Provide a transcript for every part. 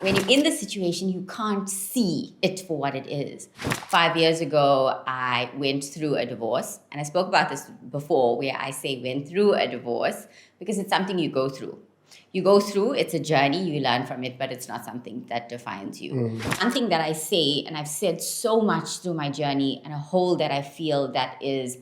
when you're in the situation, you can't see it for what it is. 5 years ago, I went through a divorce, and I spoke about this before, where I say went through a divorce because it's something you go through. You go through, it's a journey, you learn from it, but it's not something that defines you. One thing that I say, and I've said so much through my journey, and a hole that I feel that is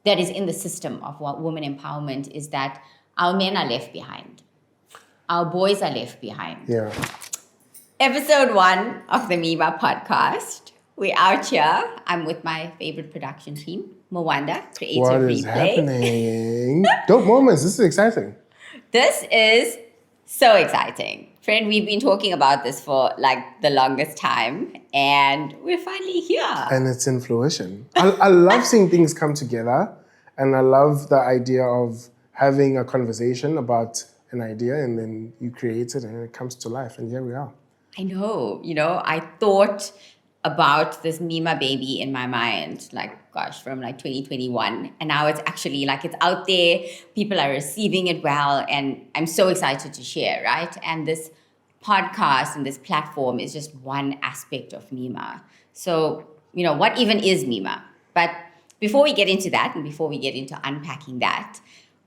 in the system of what women empowerment, is that our men are left behind. Our boys are left behind. Yeah. Episode 1 of the Mima Podcast. We're out here. I'm with my favorite production team, Mwanda, Creative What Replay. is happening? Dope moments. This is exciting. This is so exciting. Friend, we've been talking about this for like the longest time, and we're finally here. And it's in fruition. I love seeing things come together, and I love the idea of having a conversation about an idea, and then you create it and it comes to life, and here we are. I know, I thought about this Mima baby in my mind, from 2021. And now it's actually it's out there. People are receiving it well. And I'm so excited to share, right? And this podcast and this platform is just one aspect of Mima. So, what even is Mima? But before we get into that, and before we get into unpacking that,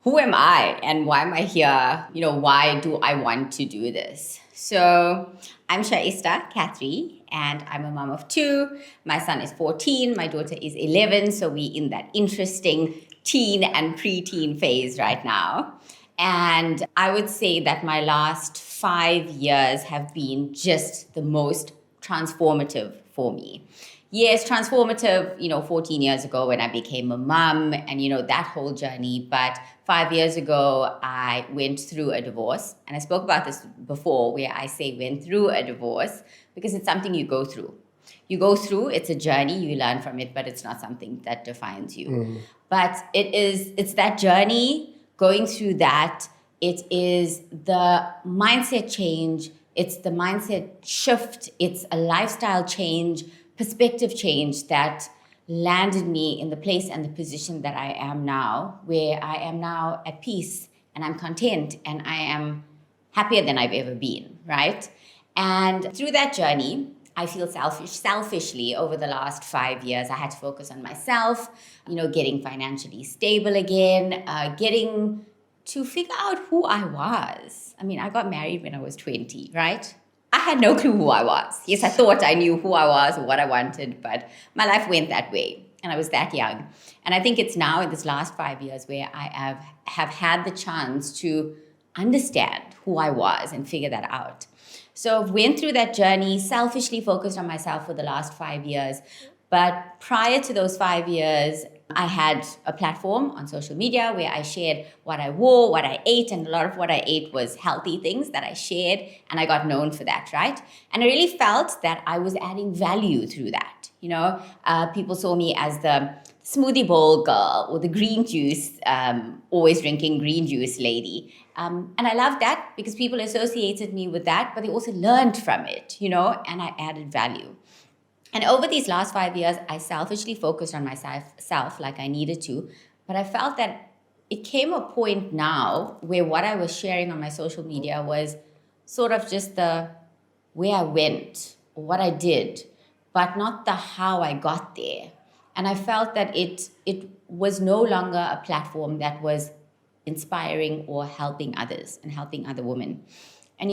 who am I and why am I here? Why do I want to do this? So I'm Shaa'ista, Catherine, and I'm a mom of 2. My son is 14, my daughter is 11, so we're in that interesting teen and preteen phase right now. And I would say that my last 5 years have been just the most transformative for me. Yes, transformative, 14 years ago when I became a mom and, that whole journey. But 5 years ago, I went through a divorce. And I spoke about this before, where I say went through a divorce because it's something you go through. You go through, it's a journey, you learn from it, but it's not something that defines you. But it's that journey, going through that. It is the mindset change. It's the mindset shift. It's a lifestyle change, perspective change that landed me in the place and the position that I am now, where I am now at peace and I'm content and I am happier than I've ever been, right? And through that journey, I feel selfishly over the last 5 years, I had to focus on myself, getting financially stable again, getting to figure out who I was. I mean, I got married when I was 20, right? I had no clue who I was. Yes, I thought I knew who I was or what I wanted, but my life went that way. And I was that young. And I think it's now in this last 5 years where I have had the chance to understand who I was and figure that out. So I went through that journey, selfishly focused on myself for the last 5 years. But prior to those 5 years, I had a platform on social media where I shared what I wore, what I ate, and a lot of what I ate was healthy things that I shared, and I got known for that, right? And I really felt that I was adding value through that. People saw me as the smoothie bowl girl or the green juice, always drinking green juice lady. And I loved that because people associated me with that, but they also learned from it, and I added value. And over these last 5 years, I selfishly focused on myself like I needed to. But I felt that it came a point now where what I was sharing on my social media was sort of just the where I went, or what I did, but not the how I got there. And I felt that it was no longer a platform that was inspiring or helping others and helping other women. And,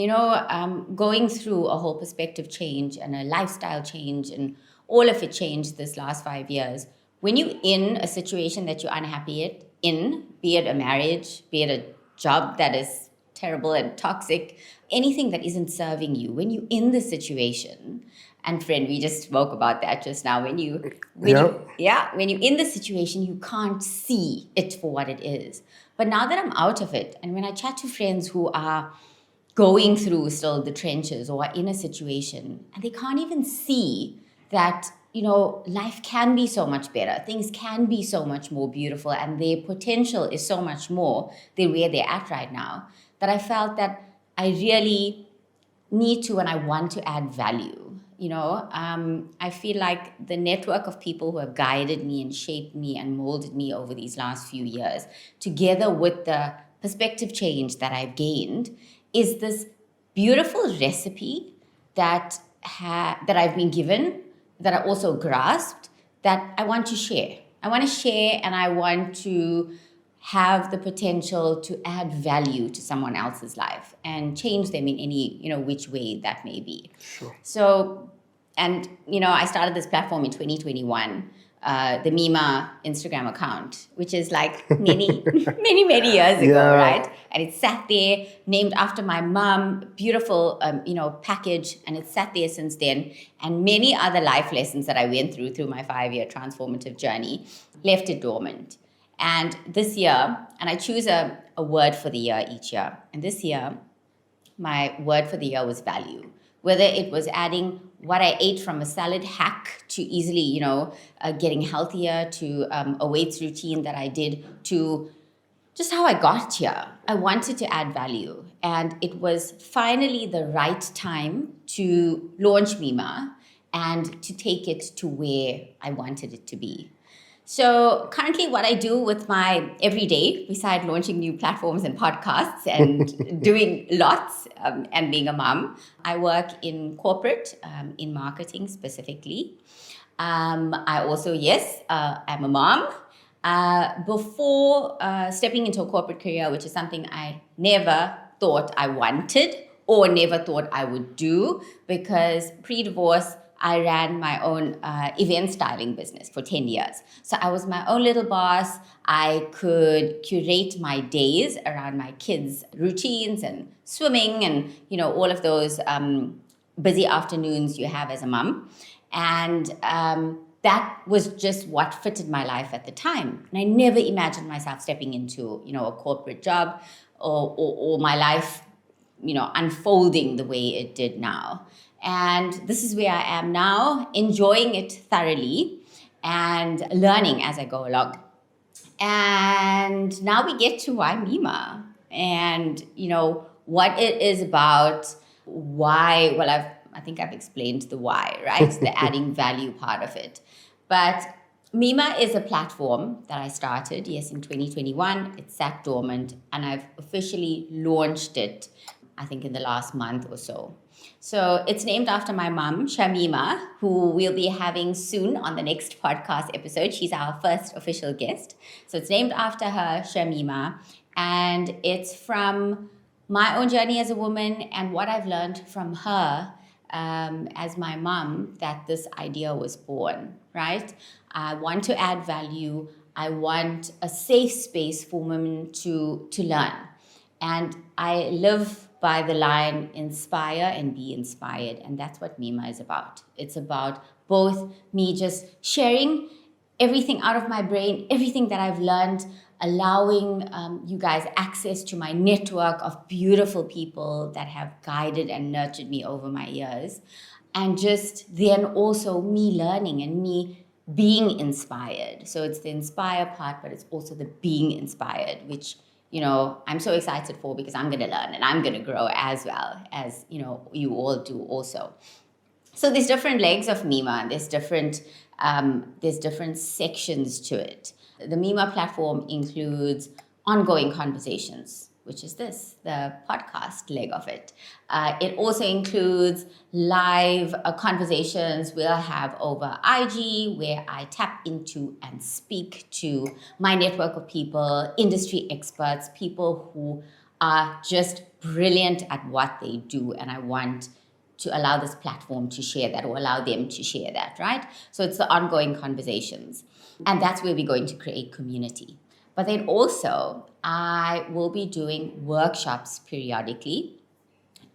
going through a whole perspective change and a lifestyle change and all of it changed this last 5 years. When you're in a situation that you're unhappy in, be it a marriage, be it a job that is terrible and toxic, anything that isn't serving you, when you're in the situation, and friend, we just spoke about that just now, when you're in the situation, you can't see it for what it is. But now that I'm out of it, and when I chat to friends who are going through still the trenches or are in a situation and they can't even see that, life can be so much better. Things can be so much more beautiful and their potential is so much more than where they're at right now, that I felt that I really need to and I want to add value. I feel like the network of people who have guided me and shaped me and molded me over these last few years, together with the perspective change that I've gained, is this beautiful recipe that I've been given, that I also grasped, that I want to share. I want to share, and I want to have the potential to add value to someone else's life and change them in any, which way that may be. Sure. So, and, I started this platform in 2021, the Mima Instagram account, which is like many, many years ago, right? And it sat there, named after my mom, beautiful, package, and it sat there since then. And many other life lessons that I went through my 5-year transformative journey left it dormant. And this year, and I choose a word for the year each year. And this year, my word for the year was value. Whether it was adding what I ate from a salad hack to easily, getting healthier, to a weights routine that I did, to just how I got here. I wanted to add value. And it was finally the right time to launch Mima and to take it to where I wanted it to be. So currently what I do with my everyday, besides launching new platforms and podcasts and doing lots and being a mom, I work in corporate, in marketing specifically. I also, I'm a mom. Before stepping into a corporate career, which is something I never thought I wanted or never thought I would do, because pre-divorce, I ran my own event styling business for 10 years. So I was my own little boss. I could curate my days around my kids' routines and swimming and, all of those busy afternoons you have as a mom. And that was just what fitted my life at the time. And I never imagined myself stepping into, a corporate job or my life, unfolding the way it did now. And this is where I am now, enjoying it thoroughly and learning as I go along. And now we get to why Mima and, what it is about, why, I think I've explained the why, right? The adding value part of it. But Mima is a platform that I started, in 2021. It sat dormant, and I've officially launched it, I think, in the last month or so. So it's named after my mom, Shamima, who we'll be having soon on the next podcast episode. She's our first official guest. So it's named after her, Shamima, and it's from my own journey as a woman and what I've learned from her as my mom, that this idea was born, right? I want to add value. I want a safe space for women to learn. And I live by the line, inspire and be inspired. And that's what Mima is about. It's about both me just sharing everything out of my brain, everything that I've learned, allowing you guys access to my network of beautiful people that have guided and nurtured me over my years. And just then also me learning and me being inspired. So it's the inspire part, but it's also the being inspired, which I'm so excited for, because I'm going to learn and I'm going to grow as well as, you all do also. So there's different legs of Mima, and there's different sections to it. The Mima platform includes ongoing conversations, which is the podcast leg of it. It also includes live conversations we'll have over IG, where I tap into and speak to my network of people, industry experts, people who are just brilliant at what they do. And I want to allow this platform to share that, or allow them to share that, right? So it's the ongoing conversations. And that's where we're going to create community. But then also, I will be doing workshops periodically.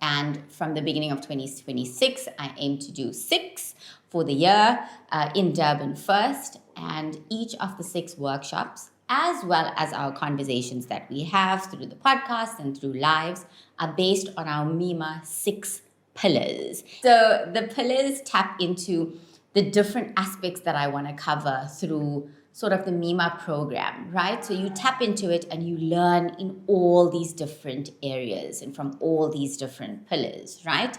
And from the beginning of 2026, I aim to do 6 for the year in Durban first. And each of the 6 workshops, as well as our conversations that we have through the podcast and through lives, are based on our Mima 6 pillars. So the pillars tap into the different aspects that I want to cover through sort of the Mima program, right? So you tap into it and you learn in all these different areas and from all these different pillars, right?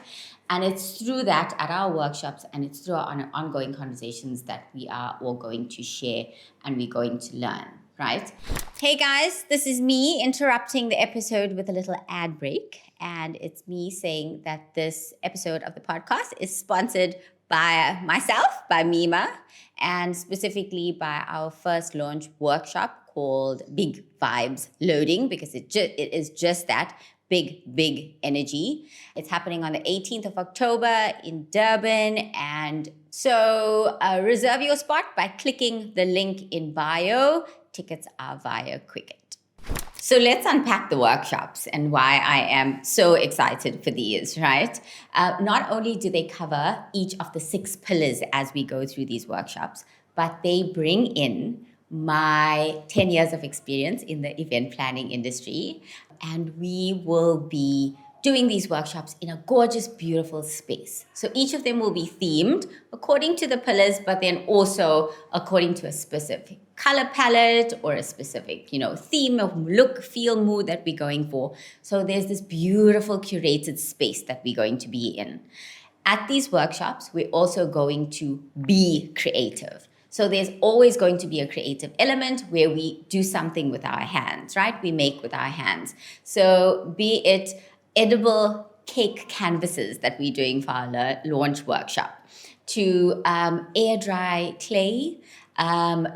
And it's through that at our workshops, and it's through our ongoing conversations that we are all going to share and we're going to learn, right? Hey guys, this is me interrupting the episode with a little ad break. And it's me saying that this episode of the podcast is sponsored by myself, by Mima, and specifically by our first launch workshop called Big Vibes Loading, because it is just that, big energy. It's happening on the 18th of October in Durban. And so reserve your spot by clicking the link in bio. Tickets are via Quicket. So let's unpack the workshops and why I am so excited for these, right? Not only do they cover each of the 6 pillars as we go through these workshops, but they bring in my 10 years of experience in the event planning industry. And we will be doing these workshops in a gorgeous, beautiful space. So each of them will be themed according to the pillars, but then also according to a specific color palette or a specific, theme of look, feel, mood that we're going for. So there's this beautiful curated space that we're going to be in. At these workshops, we're also going to be creative. So there's always going to be a creative element where we do something with our hands, right? We make with our hands. So be it edible cake canvases that we're doing for our launch workshop, to air dry clay,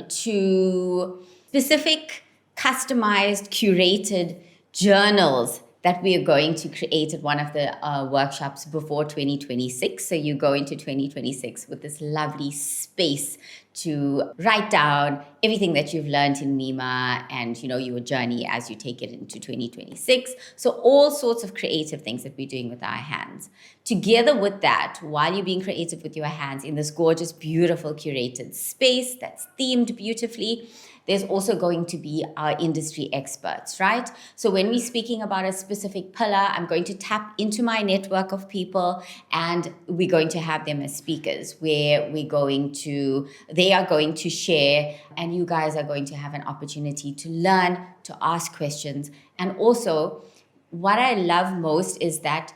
to specific customized curated journals that we are going to create at one of the workshops before 2026. So you go into 2026 with this lovely space to write down everything that you've learned in Mima and, your journey as you take it into 2026. So all sorts of creative things that we're doing with our hands. Together with that, while you're being creative with your hands in this gorgeous, beautiful, curated space that's themed beautifully, there's also going to be our industry experts, right? So when we're speaking about a specific pillar, I'm going to tap into my network of people and we're going to have them as speakers where they are going to share and you guys are going to have an opportunity to learn, to ask questions. And also, what I love most is that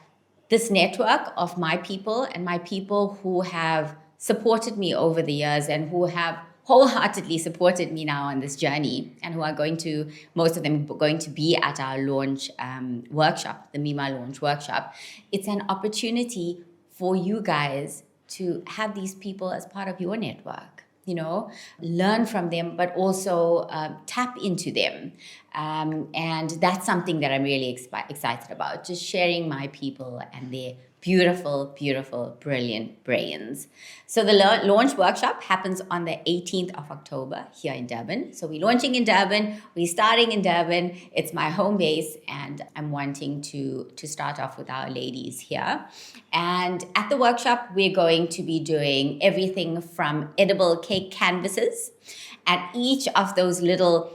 this network of my people and my people who have supported me over the years and who have wholeheartedly supported me now on this journey and who are most of them going to be at our launch workshop, the Mima launch workshop. It's an opportunity for you guys to have these people as part of your network, learn from them, but also tap into them. And that's something that I'm really excited about, just sharing my people and their beautiful, beautiful, brilliant brains. So the launch workshop happens on the 18th of October here in Durban. So we're launching in Durban. We're starting in Durban. It's my home base and I'm wanting to start off with our ladies here. And at the workshop, we're going to be doing everything from edible cake canvases, and each of those little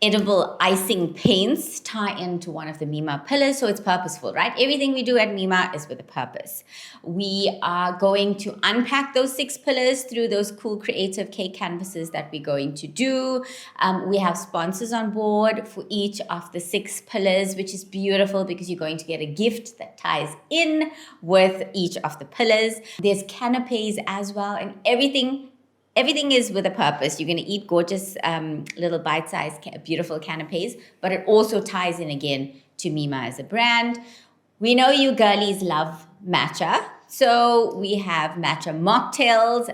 edible icing paints tie into one of the Mima pillars, so it's purposeful, right? Everything we do at Mima is with a purpose. We are going to unpack those 6 pillars through those cool creative cake canvases that we're going to do. We have sponsors on board for each of the 6 pillars, which is beautiful because you're going to get a gift that ties in with each of the pillars. There's canapes as well, and everything is with a purpose. You're going to eat gorgeous little bite-sized, beautiful canapes, but it also ties in again to Mima as a brand. We know you girlies love matcha. So we have matcha mocktails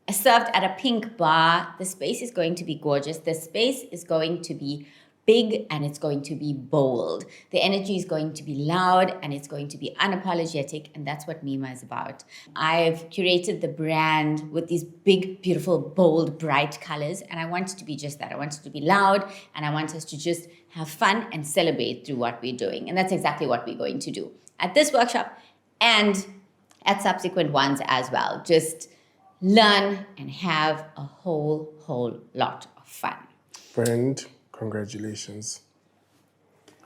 served at a pink bar. The space is going to be gorgeous. The space is going to be big and it's going to be bold. The energy is going to be loud and it's going to be unapologetic, and that's what Mima is about. I've curated the brand with these big, beautiful, bold, bright colors, and I want it to be just that. I want it to be loud and I want us to just have fun and celebrate through what we're doing. And that's exactly what we're going to do at this workshop and at subsequent ones as well. Just learn and have a whole lot of fun. Friend, congratulations.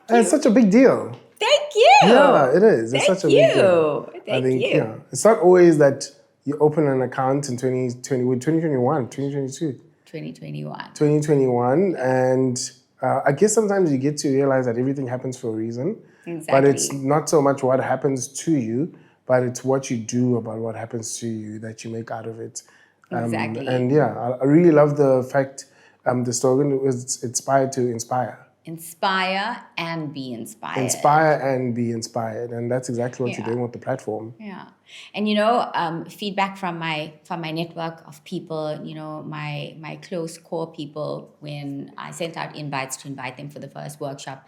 And it's such a big deal. Thank you. Yeah, it is. It's such a big deal. Thank you. Yeah, it's not always that you open an account in 2021, 2022. 2021. 2021. And I guess sometimes you get to realize that everything happens for a reason. Exactly. But it's not so much what happens to you, but it's what you do about what happens to you that you make out of it. Exactly. And yeah, I really love the fact the slogan was inspired to inspire. inspire and be inspired. Inspire and be inspired. And that's exactly what you're Yeah. doing with the platform. Yeah. And feedback from my network of people, my close core people, when I sent out invites to invite them for the first workshop,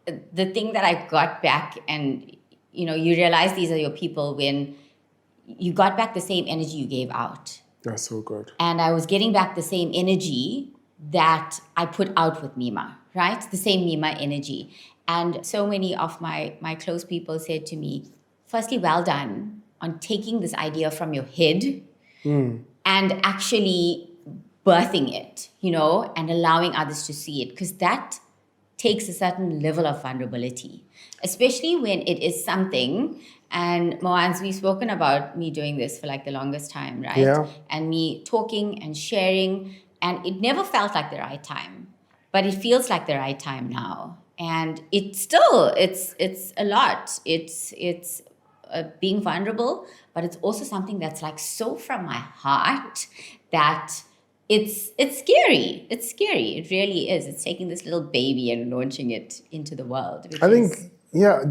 the thing that I got back, and you realize these are your people when you got back the same energy you gave out. That's so good. And I was getting back the same energy that I put out with Mima, right? The same Mima energy. And so many of my close people said to me, firstly, well done on taking this idea from your head and actually birthing it, and allowing others to see it. Because that takes a certain level of vulnerability, especially when it is something. And Moans, we've spoken about me doing this for like the longest time, right? Yeah. And me talking and sharing, and it never felt like the right time, but it feels like the right time now. And it's a lot. It's being vulnerable, but it's also something that's like so from my heart that it's scary. It's scary. It really is. It's taking this little baby and launching it into the world. I think,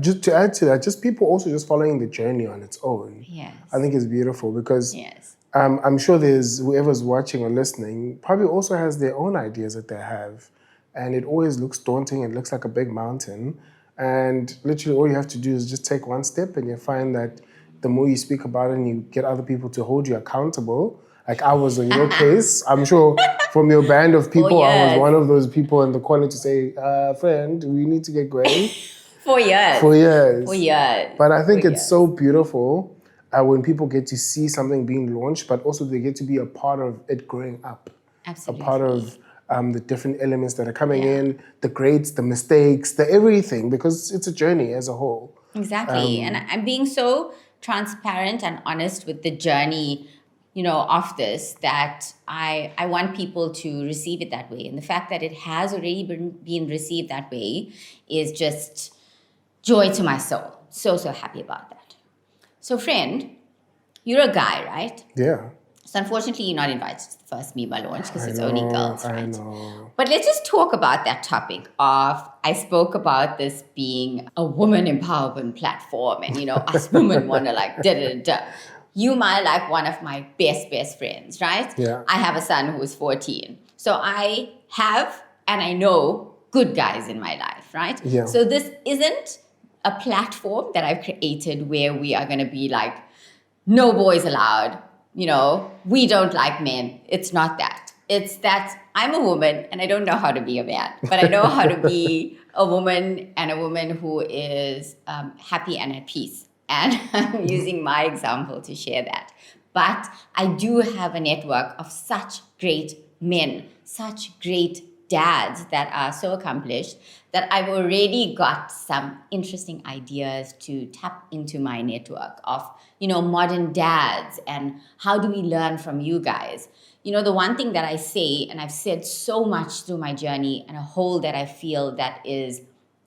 just to add to that, just people also just following the journey on its own. Yes. I think is beautiful because Yes. I'm sure there's whoever's watching or listening probably also has their own ideas that they have. And it always looks daunting. It looks like a big mountain. And literally all you have to do is just take one step, and you find that the more you speak about it and you get other people to hold you accountable, like I was in your case, I'm sure from your band of people, I was one of those people in the corner to say, friend, we need to get going. 4 years. 4 years. 4 years. But I think it's so beautiful when people get to see something being launched, but also they get to be a part of it growing up. Absolutely. A part of the different elements that are coming in, the greats, the mistakes, the everything, because it's a journey as a whole. Exactly. And I'm being so transparent and honest with the journey, of this, that I want people to receive it that way. And the fact that it has already been received that way is just joy to my soul. So happy about that. So friend, you're a guy, right? Yeah. So unfortunately, you're not invited to the first Mima launch because it's only girls, right? I know. But let's just talk about that topic of, I spoke about this being a woman empowerment platform and, us women want to like da-da-da-da. You might like one of my best friends, right? Yeah. I have a son who is 14. So I have, and I know, good guys in my life, right? Yeah. So this isn't a platform that I've created where we are going to be like, no boys allowed. We don't like men. It's not that. It's that I'm a woman and I don't know how to be a man, but I know how to be a woman, and a woman who is happy and at peace. And I'm using my example to share that. But I do have a network of such great men, such great dads that are so accomplished that I've already got some interesting ideas to tap into my network of, modern dads, and how do we learn from you guys? The one thing that I say, and I've said so much through my journey, and a hole that I feel that is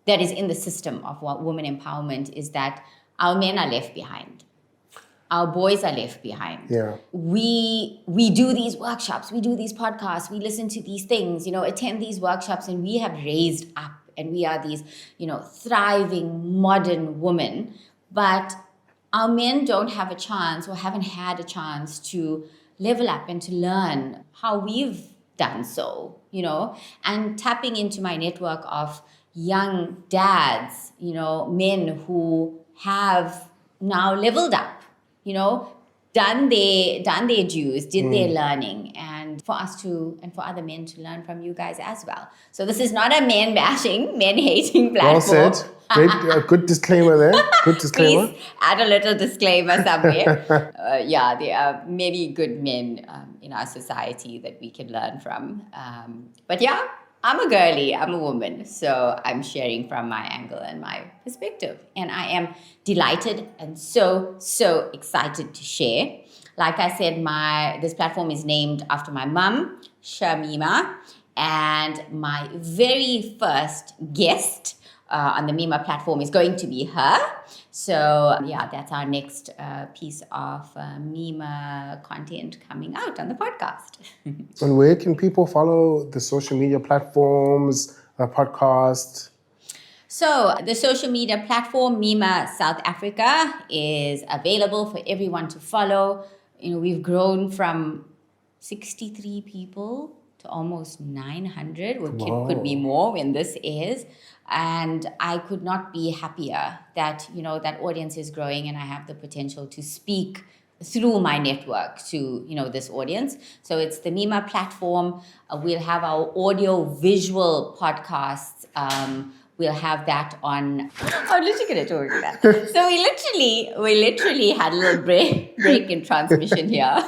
in the system of what women empowerment, is that our men are left behind. Our boys are left behind. Yeah. We do these workshops, we do these podcasts, we listen to these things, attend these workshops, and we have raised up, and we are these, thriving modern women. But our men don't have a chance, or haven't had a chance, to level up and to learn how we've done so, and tapping into my network of young dads, men who have now leveled up, done their dues, did their learning, and for us to, and for other men to learn from you guys as well. So this is not a men bashing, men hating platform. Well said. Great, good disclaimer there. Good disclaimer. Please add a little disclaimer somewhere. There are many good men in our society that we can learn from. But yeah, I'm a girly, I'm a woman, so I'm sharing from my angle and my perspective. And I am delighted and so excited to share. Like I said, this platform is named after my mum, Mima, and my very first guest on the Mima platform is going to be her. So that's our next piece of Mima content coming out on the podcast. And where can people follow the social media platforms? a podcast? So the social media platform Mima South Africa is available for everyone to follow. We've grown from 63 people to almost 900, or could be more when this airs. And I could not be happier that, that audience is growing and I have the potential to speak through my network to, this audience. So it's the Mima platform. We'll have our audio visual podcasts. We'll have that on. I'm literally going to talk to that. So we literally had a little break in transmission here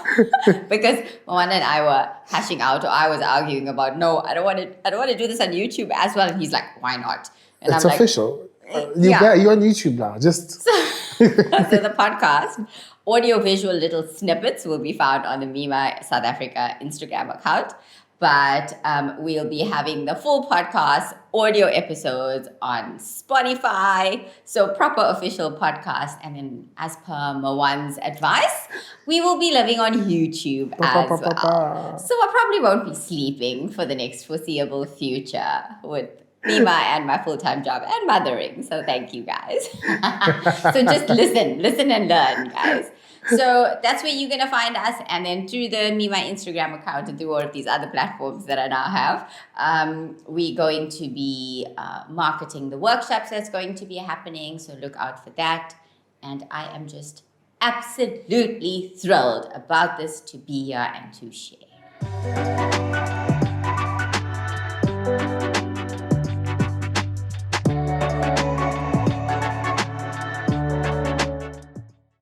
because Moana and I were hashing out, or I was arguing about, no, I don't want to do this on YouTube as well. And he's like, why not? And It's I'm official. yeah. You're on YouTube now. Just So the podcast, audio visual little snippets will be found on the Mima South Africa Instagram account. But we'll be having the full podcast audio episodes on Spotify. So proper official podcast. And then as per Mawan's advice, we will be living on YouTube as well. So I probably won't be sleeping for the next foreseeable future with Mima and my full-time job and mothering. So thank you guys. So just listen and learn, guys. So that's where you're going to find us. And then through the Mima Instagram account and through all of these other platforms that I now have, we're going to be marketing the workshops that's going to be happening. So look out for that. And I am just absolutely thrilled about this to be here and to share.